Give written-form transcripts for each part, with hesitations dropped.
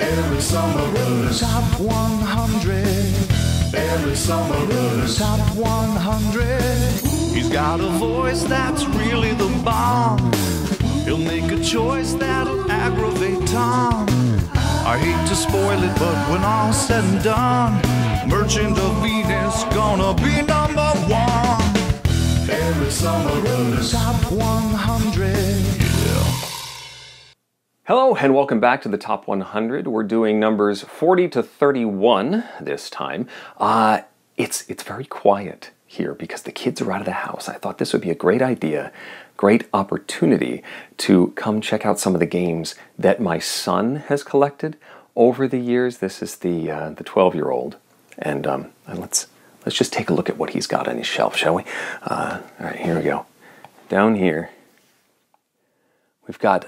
Every summer Top 100. Every summer Top 100. He's got a voice that's really the bomb. He'll make a choice that'll aggravate Tom. I hate to spoil it, but when all's said and done, Merchant of Venus gonna be number one. Every summer Top 100. Yeah. Hello and welcome back to the Top 100. We're doing numbers 40 to 31 this time. It's very quiet here because the kids are out of the house. I thought this would be a great idea, great opportunity to come check out some of the games that my son has collected over the years. This is the 12-year-old, and let's just take a look at what he's got on his shelf, shall we? All right, here we go. Down here, we've got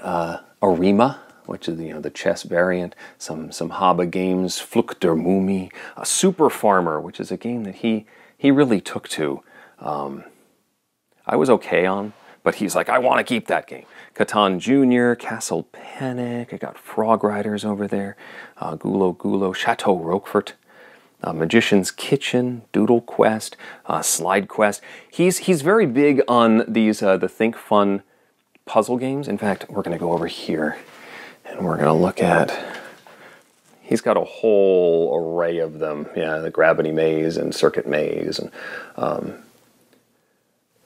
Arima, which is the chess variant, some Haba games, Fluk der Mumie, Super Farmer, which is a game that he really took to. I was okay on, but he's like, I want to keep that game. Catan Jr., Castle Panic, I got Frog Riders over there, Gulo, Chateau Roquefort, Magician's Kitchen, Doodle Quest, Slide Quest. He's very big on these the Think Fun puzzle games. In fact, we're going to go over here and we're going to look at, he's got a whole array of them. Yeah, the Gravity Maze and Circuit Maze and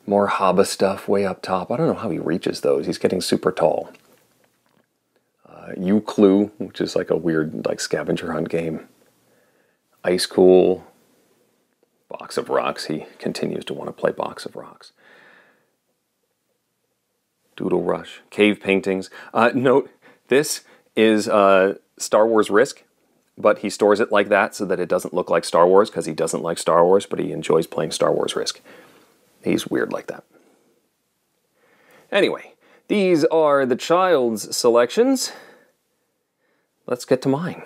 more Haba stuff way up top. I don't know how he reaches those. He's getting super tall. U-Clue, which is like a weird scavenger hunt game. Ice Cool, Box of Rocks. He continues to want to play Box of Rocks. Doodle Rush, Cave Paintings. Note, this is Star Wars Risk, but he stores it like that so that it doesn't look like Star Wars because he doesn't like Star Wars, but he enjoys playing Star Wars Risk. He's weird like that. Anyway, these are the child's selections. Let's get to mine.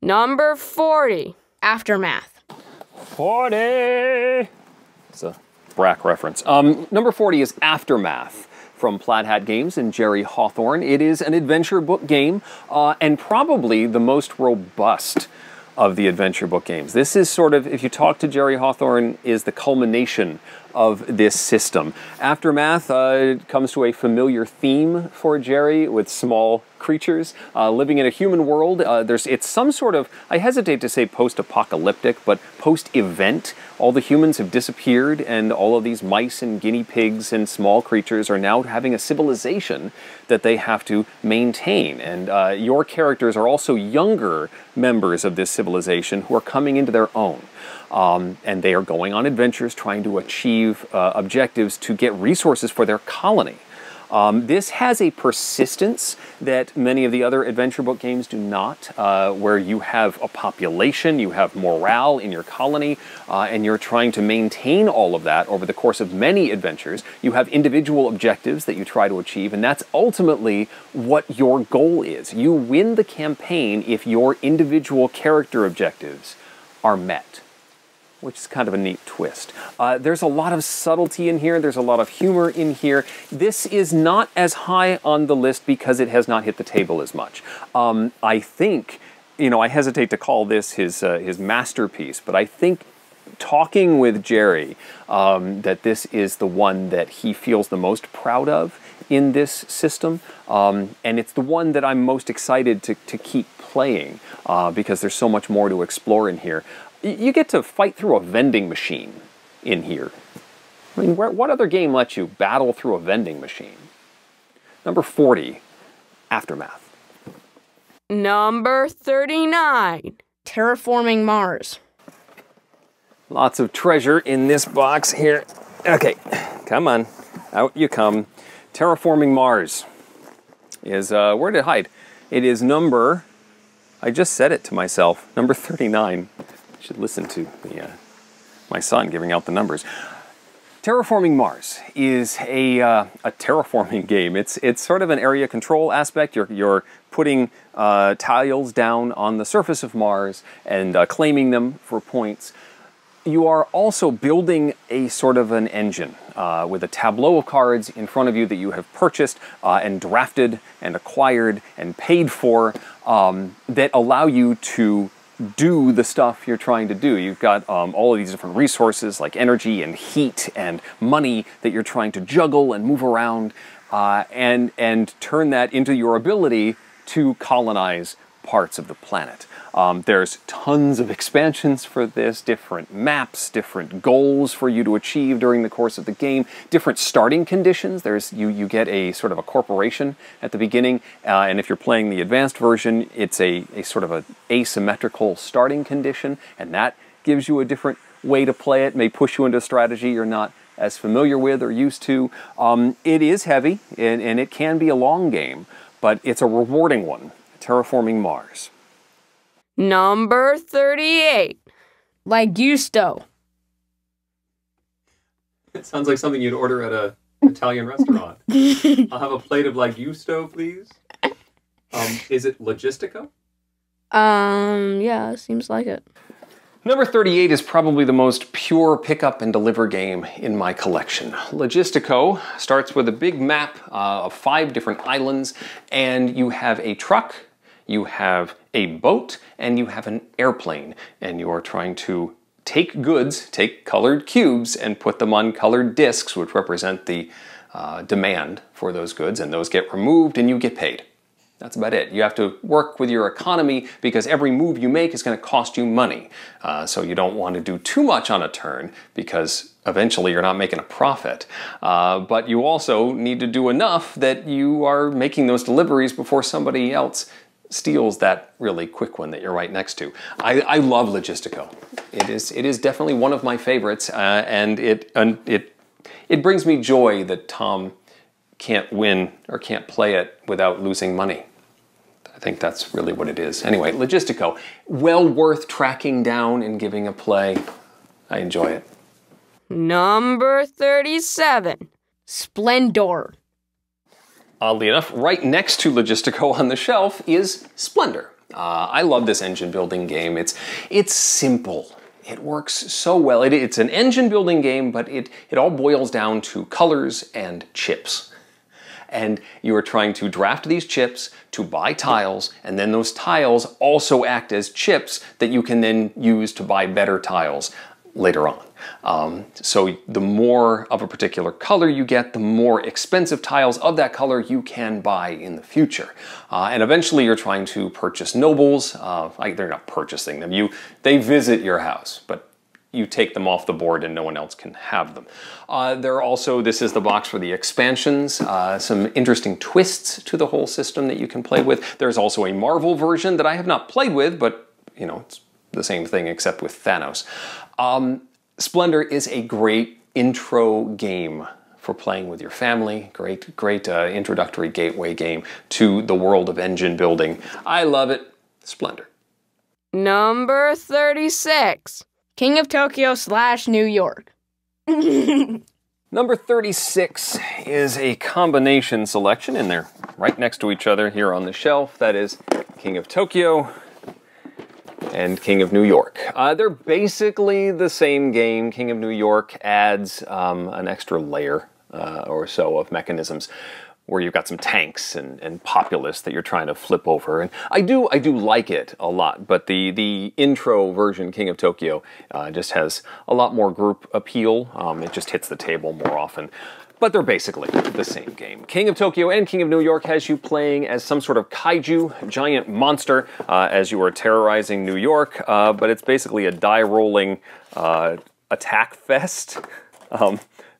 Number 40, Aftermath. 40! It's a Brack reference. Number 40 is Aftermath from Plaid Hat Games and Jerry Hawthorne. It is an adventure book game and probably the most robust of the adventure book games. This is sort of, if you talk to Jerry Hawthorne, is the culmination of this system. Aftermath comes to a familiar theme for Jerry with small creatures living in a human world. It's some sort of, I hesitate to say post-apocalyptic, but post-event. All the humans have disappeared and all of these mice and guinea pigs and small creatures are now having a civilization that they have to maintain. And your characters are also younger members of this civilization who are coming into their own. And they are going on adventures trying to achieve objectives to get resources for their colony. This has a persistence that many of the other adventure book games do not, where you have a population, you have morale in your colony, and you're trying to maintain all of that over the course of many adventures. You have individual objectives that you try to achieve, and that's ultimately what your goal is. You win the campaign if your individual character objectives are met, which is kind of a neat twist. There's a lot of subtlety in here. There's a lot of humor in here. This is not as high on the list because it has not hit the table as much. I think, I hesitate to call this his masterpiece, but I think talking with Jerry, that this is the one that he feels the most proud of in this system, and it's the one that I'm most excited to keep playing because there's so much more to explore in here. You get to fight through a vending machine in here. I mean, what other game lets you battle through a vending machine? Number 40, Aftermath. Number 39, Terraforming Mars. Lots of treasure in this box here. Okay, come on, out you come. Terraforming Mars is, where did it hide? It is number, I just said it to myself, number 39. Should listen to my son giving out the numbers. Terraforming Mars is a terraforming game. It's sort of an area control aspect. You're putting tiles down on the surface of Mars and claiming them for points. You are also building a sort of an engine with a tableau of cards in front of you that you have purchased and drafted and acquired and paid for. that allow you to do the stuff you're trying to do. You've got all of these different resources like energy and heat and money that you're trying to juggle and move around and turn that into your ability to colonize parts of the planet. There's tons of expansions for this, different maps, different goals for you to achieve during the course of the game, different starting conditions. You get a sort of a corporation at the beginning, and if you're playing the advanced version, it's a sort of an asymmetrical starting condition, and that gives you a different way to play it, may push you into a strategy you're not as familiar with or used to. It is heavy, and it can be a long game, but it's a rewarding one, Terraforming Mars. Number 38. Like Gusto. It sounds like something you'd order at an Italian restaurant. I'll have a plate of like Gusto, please. Is it Logistico? Yeah, seems like it. Number 38 is probably the most pure pick up and deliver game in my collection. Logistico starts with a big map of 5 different islands, and you have a truck, you have a boat, and you have an airplane, and you are trying to take goods, take colored cubes, and put them on colored discs, which represent the demand for those goods, and those get removed and you get paid. That's about it. You have to work with your economy because every move you make is going to cost you money. So you don't want to do too much on a turn because eventually you're not making a profit. But you also need to do enough that you are making those deliveries before somebody else steals that really quick one that you're right next to. I love Logistico. It is definitely one of my favorites, and it brings me joy that Tom can't win or can't play it without losing money. I think that's really what it is. Anyway, Logistico, well worth tracking down and giving a play. I enjoy it. Number 37. Splendor. Oddly enough, right next to Logistico on the shelf is Splendor. I love this engine building game. It's simple. It works so well. It's an engine building game, but it all boils down to colors and chips. And you are trying to draft these chips to buy tiles, and then those tiles also act as chips that you can then use to buy better tiles later on. So the more of a particular color you get, the more expensive tiles of that color you can buy in the future. And eventually you're trying to purchase nobles. They're not purchasing them. They visit your house, but you take them off the board and no one else can have them. This is the box for the expansions, some interesting twists to the whole system that you can play with. There's also a Marvel version that I have not played with, but it's the same thing except with Thanos. Splendor is a great intro game for playing with your family. Great introductory gateway game to the world of engine building. I love it. Splendor. Number 36. King of Tokyo / New York. Number 36 is a combination selection, and they're right next to each other here on the shelf. That is King of Tokyo and King of New York. They're basically the same game. King of New York adds an extra layer or so of mechanisms where you've got some tanks and populace that you're trying to flip over. And I do like it a lot, but the intro version, King of Tokyo, just has a lot more group appeal. It just hits the table more often. But they're basically the same game. King of Tokyo and King of New York has you playing as some sort of kaiju, giant monster, as you are terrorizing New York, but it's basically a die-rolling attack fest.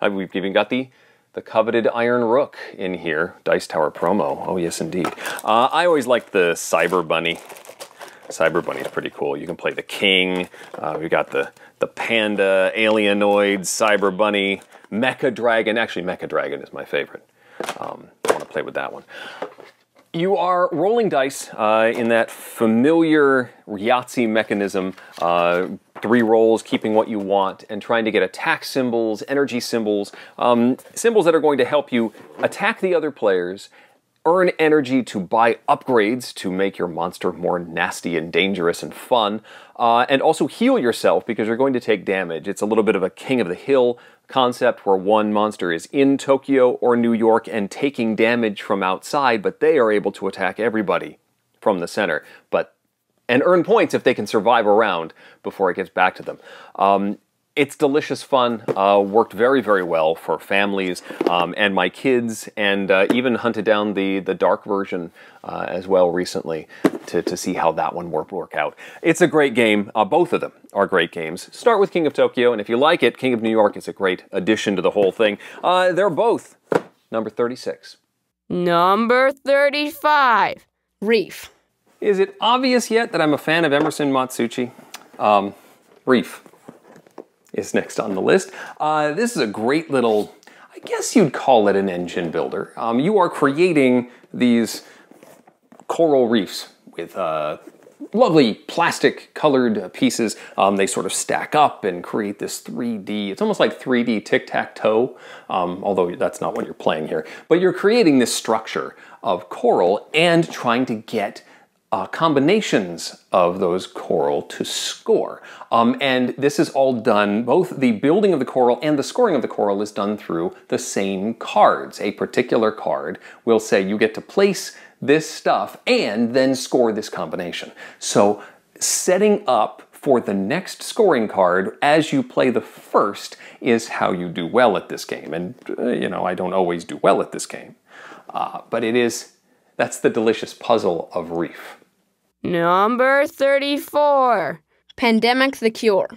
We've even got the coveted Iron Rook in here. Dice Tower promo. Oh, yes, indeed. I always liked the Cyber Bunny. Cyber Bunny's pretty cool. You can play the king. We've got the panda, alienoids, Cyber Bunny, Mecha Dragon. Actually, Mecha Dragon is my favorite. I want to play with that one. You are rolling dice in that familiar Yahtzee mechanism. 3 rolls, keeping what you want, and trying to get attack symbols, energy symbols, symbols that are going to help you attack the other players, earn energy to buy upgrades to make your monster more nasty and dangerous and fun, and also heal yourself because you're going to take damage. It's a little bit of a King of the Hill concept where one monster is in Tokyo or New York and taking damage from outside, but they are able to attack everybody from the center, and earn points if they can survive around before it gets back to them. It's delicious fun, worked very, very well for families and my kids, and even hunted down the dark version as well recently to see how that one work out. It's a great game. Both of them are great games. Start with King of Tokyo, and if you like it, King of New York is a great addition to the whole thing. They're both number 36. Number 35. Reef. Is it obvious yet that I'm a fan of Emerson Matsuuchi? Reef is next on the list. This is a great little, I guess you'd call it an engine builder. You are creating these coral reefs with lovely plastic colored pieces. They sort of stack up and create this 3D, it's almost like 3D tic-tac-toe, although that's not what you're playing here. But you're creating this structure of coral and trying to get combinations of those coral to score. And this is all done, both the building of the coral and the scoring of the coral is done through the same cards. A particular card will say you get to place this stuff and then score this combination. So setting up for the next scoring card as you play the first is how you do well at this game. And, you know, I don't always do well at this game. But that's the delicious puzzle of Reef. Number 34. Pandemic the Cure.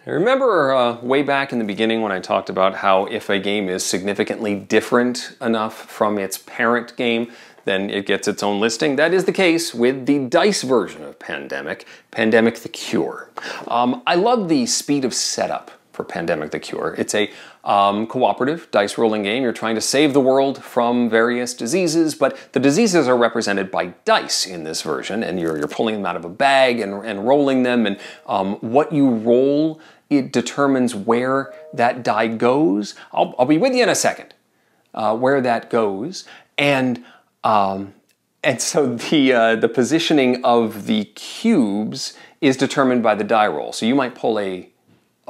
I remember way back in the beginning when I talked about how if a game is significantly different enough from its parent game, then it gets its own listing. That is the case with the dice version of Pandemic, Pandemic the Cure. I love the speed of setup for Pandemic the Cure. It's a cooperative dice rolling game. You're trying to save the world from various diseases, but the diseases are represented by dice in this version, and you're pulling them out of a bag and rolling them, and what you roll, it determines where that die goes. I'll be with you in a second, where that goes, and so the positioning of the cubes is determined by the die roll. So you might pull a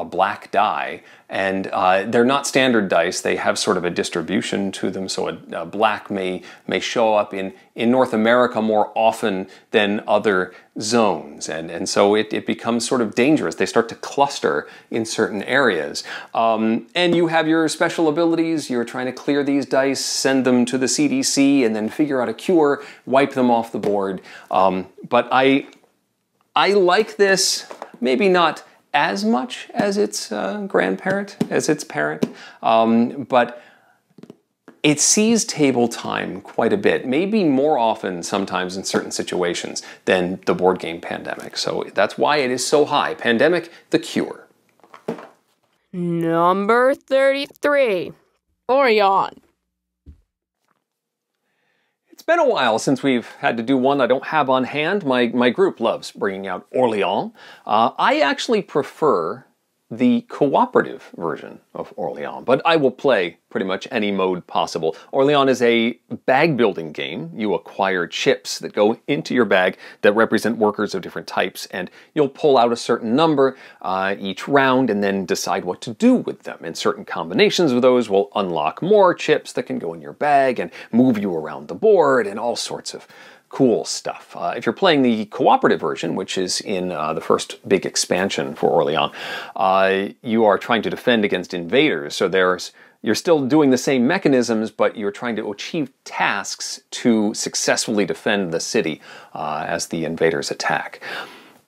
black die, and they're not standard dice. They have sort of a distribution to them, so a black may show up in North America more often than other zones, and so it becomes sort of dangerous. They start to cluster in certain areas. And you have your special abilities. You're trying to clear these dice, send them to the CDC, and then figure out a cure, wipe them off the board. But I like this, maybe not as much as its grandparent, as its parent, but it sees table time quite a bit, maybe more often sometimes in certain situations than the board game Pandemic. So that's why it is so high. Pandemic, the Cure. Number 33. Orion. It's been a while since we've had to do one I don't have on hand. My group loves bringing out Orléans. I actually prefer the cooperative version of Orléans, but I will play pretty much any mode possible. Orléans is a bag building game. You acquire chips that go into your bag that represent workers of different types, and you'll pull out a certain number each round and then decide what to do with them. And certain combinations of those will unlock more chips that can go in your bag and move you around the board and all sorts of cool stuff. If you're playing the cooperative version, which is in the first big expansion for Orléans, you are trying to defend against invaders. So you're still doing the same mechanisms, but you're trying to achieve tasks to successfully defend the city as the invaders attack.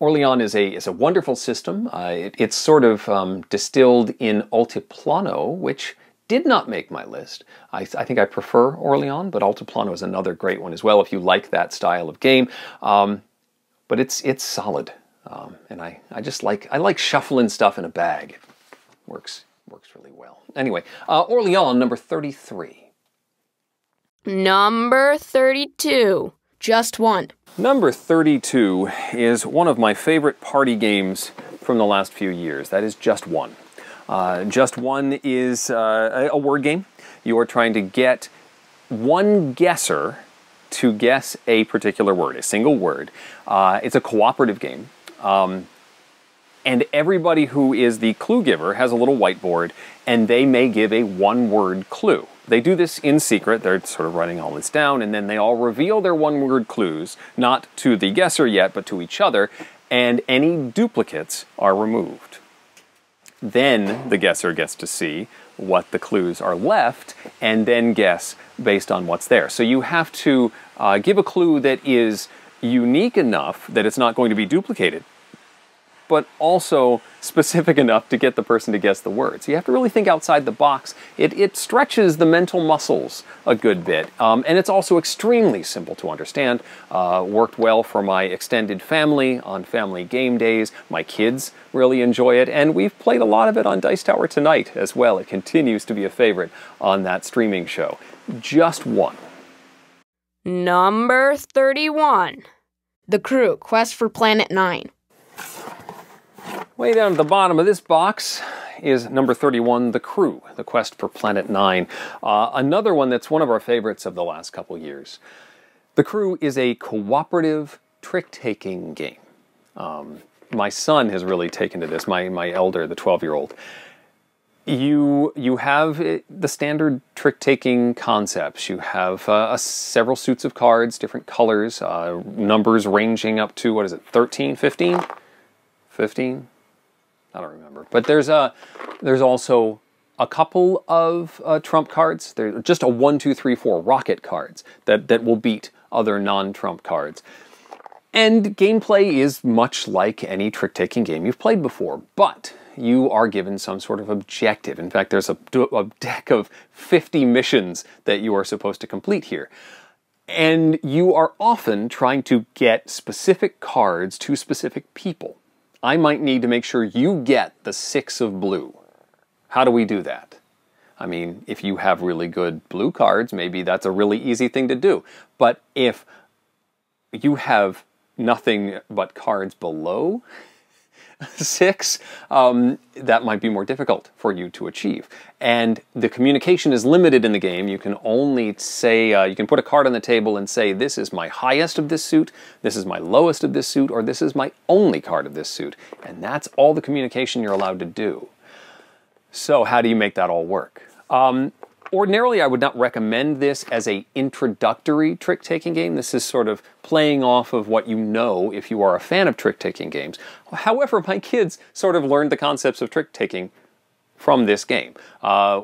Orléans is a wonderful system. It's sort of distilled in Altiplano, which did not make my list. I think I prefer Orléans, but Altiplano is another great one as well if you like that style of game. But it's solid, and I like shuffling stuff in a bag. It works really well. Anyway, Orléans, number 33. Number 32. Just One. Number 32 is one of my favorite party games from the last few years. That is Just One. Just One is a word game. You are trying to get one guesser to guess a particular word, a single word. It's a cooperative game. And everybody who is the clue giver has a little whiteboard, and they may give a one-word clue. They do this in secret. They're sort of writing all this down, and then they all reveal their one-word clues, not to the guesser yet, but to each other, and any duplicates are removed. Then the guesser gets to see what the clues are left, and then guess based on what's there. So you have to give a clue that is unique enough that it's not going to be duplicated, but also specific enough to get the person to guess the word. So you have to really think outside the box. It stretches the mental muscles a good bit, and it's also extremely simple to understand. Worked well for my extended family on family game days. My kids really enjoy it, and we've played a lot of it on Dice Tower Tonight as well. It continues to be a favorite on that streaming show. Just one. Number 31. The Crew, Quest for Planet 9. Way down at the bottom of this box is number 31, The Crew, The Quest for Planet 9. Another one that's one of our favorites of the last couple years. The Crew is a cooperative trick-taking game. My son has really taken to this, my elder, the 12-year-old. You have the standard trick-taking concepts. You have several suits of cards, different colors, numbers ranging up to, 13, 15? 15? I don't remember. But there's also a couple of trump cards. There's just a 1, 2, 3, 4 rocket cards that will beat other non-trump cards. And gameplay is much like any trick-taking game you've played before, but you are given some sort of objective. In fact, there's a deck of 50 missions that you are supposed to complete here. And you are often trying to get specific cards to specific people. I might need to make sure you get the 6 of blue. How do we do that? I mean, if you have really good blue cards, maybe that's a really easy thing to do. But if you have nothing but cards below 6, that might be more difficult for you to achieve. And the communication is limited in the game. You can only say, you can put a card on the table and say, this is my highest of this suit, this is my lowest of this suit, or this is my only card of this suit. And that's all the communication you're allowed to do. So how do you make that all work? Ordinarily, I would not recommend this as an introductory trick-taking game. This is sort of playing off of what you know if you are a fan of trick-taking games. However, my kids sort of learned the concepts of trick-taking from this game.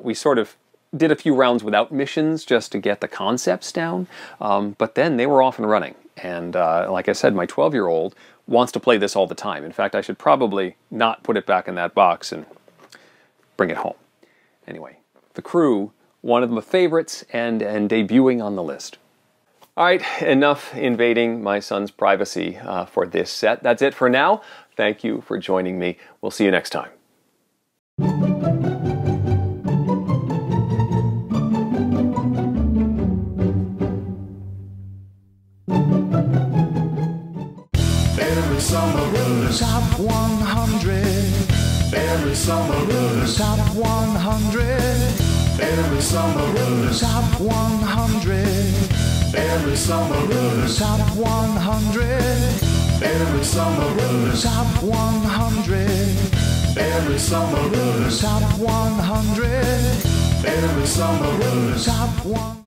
We sort of did a few rounds without missions just to get the concepts down, but then they were off and running. And like I said, my 12-year-old wants to play this all the time. In fact, I should probably not put it back in that box and bring it home. Anyway, The Crew, one of my favorites, and debuting on the list. All right, enough invading my son's privacy for this set. That's it for now. Thank you for joining me. We'll see you next time. Every summer, the top 100. Every summer, the top 100. Every summer, the top 100. Every summer, the top 100. Every summer, the top 100. Every summer, the top 100. Every summer, the top 100.